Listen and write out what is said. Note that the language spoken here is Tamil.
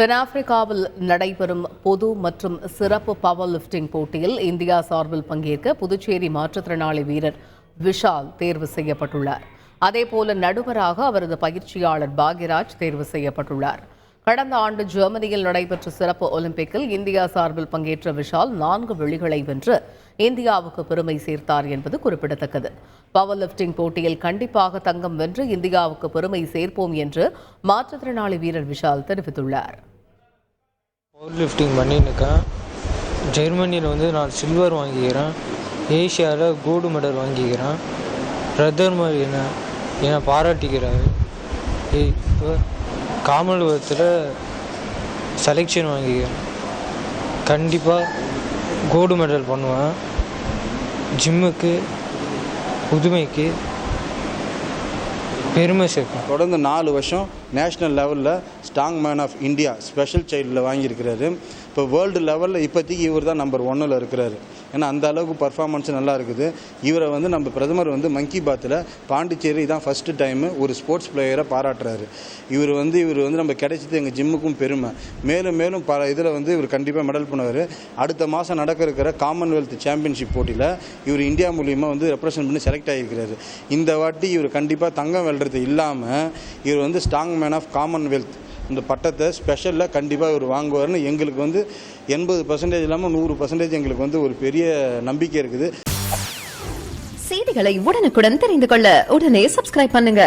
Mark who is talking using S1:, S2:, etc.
S1: தென்னாப்பிரிக்காவில் நடைபெறும் பொது மற்றும் சிறப்பு பவர் லிப்டிங் போட்டியில் இந்தியா சார்பில் பங்கேற்க புதுச்சேரி மாற்றுத்திறனாளி வீரர் விஷால் தேர்வு செய்யப்பட்டுள்ளார். அதேபோல நடுவராக அவரது பயிற்சியாளர் பாக்யராஜ் தேர்வு செய்யப்பட்டுள்ளார். கடந்த ஆண்டு ஜெர்மனியில் நடைபெற்ற சிறப்பு ஒலிம்பிக்கில் இந்தியா சார்பில் பங்கேற்ற விஷால் 4 வெள்ளிகளை வென்று இந்தியாவுக்கு பெருமை சேர்த்தார் என்பது குறிப்பிடத்தக்கது. பவர் லிப்டிங் போட்டியில் கண்டிப்பாக தங்கம் வென்று இந்தியாவுக்கு பெருமை சேர்ப்போம் என்று மாற்றுத்திறனாளி வீரர் விஷால் தெரிவித்துள்ளார்.
S2: பவர் லிஃப்டிங் பண்ணியிருக்கேன். ஜெர்மனியில் நான் சில்வர் வாங்கிக்கிறேன். ஏஷியாவில் கோல்டு மெடல் வாங்கிக்கிறேன். பிரதமர் என்னை பாராட்டிக்கிறாரு. இப்போ காமன்வெல்த்தில் செலெக்ஷன் வாங்கிக்கிறேன். கண்டிப்பாக கோல்டு மெடல் பண்ணுவேன். ஜிம்முக்கு புதுமைக்கு பெருமை சேர்க்கும்.
S3: தொடர்ந்து 4 வருஷம் நேஷ்னல் லெவலில் strong man of India special சைல்டில் வாங்கியிருக்கிறாரு. இப்போ வேர்ல்டு லெவலில் இப்போதைக்கு இவர் தான் நம்பர் 1ல் இருக்கிறாரு. ஏன்னா அந்த அளவுக்கு பர்ஃபார்மன்ஸ் நல்லா இருக்குது. இவரை நம்ம பிரதமர் மங்கி பாத்தில் பாண்டிச்சேரி தான் ஃபஸ்ட்டு டைமு ஒரு ஸ்போர்ட்ஸ் பிளேயரை பாராட்டுறாரு. இவர் நம்ம கிடைச்சது எங்கள் ஜிம்முக்கும் பெருமை. மேலும் மேலும் பல இதில் இவர் கண்டிப்பாக மெடல் பண்ணுவார். அடுத்த மாதம் நடக்க இருக்கிற காமன்வெல்த் சாம்பியன்ஷிப் போட்டியில் இவர் இந்தியா மூலியமாக ரெப்ரசன்ட் பண்ணி செலக்ட் ஆகியிருக்கிறாரு. இந்த வாட்டி இவர் கண்டிப்பாக தங்கம் வெல்றது இல்லாமல் இவர் ஸ்ட்ராங் மேன் ஆஃப் காமன்வெல்த் இந்த பட்டத்தை ஸ்பெஷலில் கண்டிப்பாக இவர் வாங்குவார்னு எங்களுக்கு 80% இல்லாமல் 100% எங்களுக்கு ஒரு பெரிய நம்பிக்கை இருக்குது.
S4: செய்திகளை உடனுக்குடன் தெரிந்து கொள்ள உடனே சப்ஸ்கிரைப் பண்ணுங்க.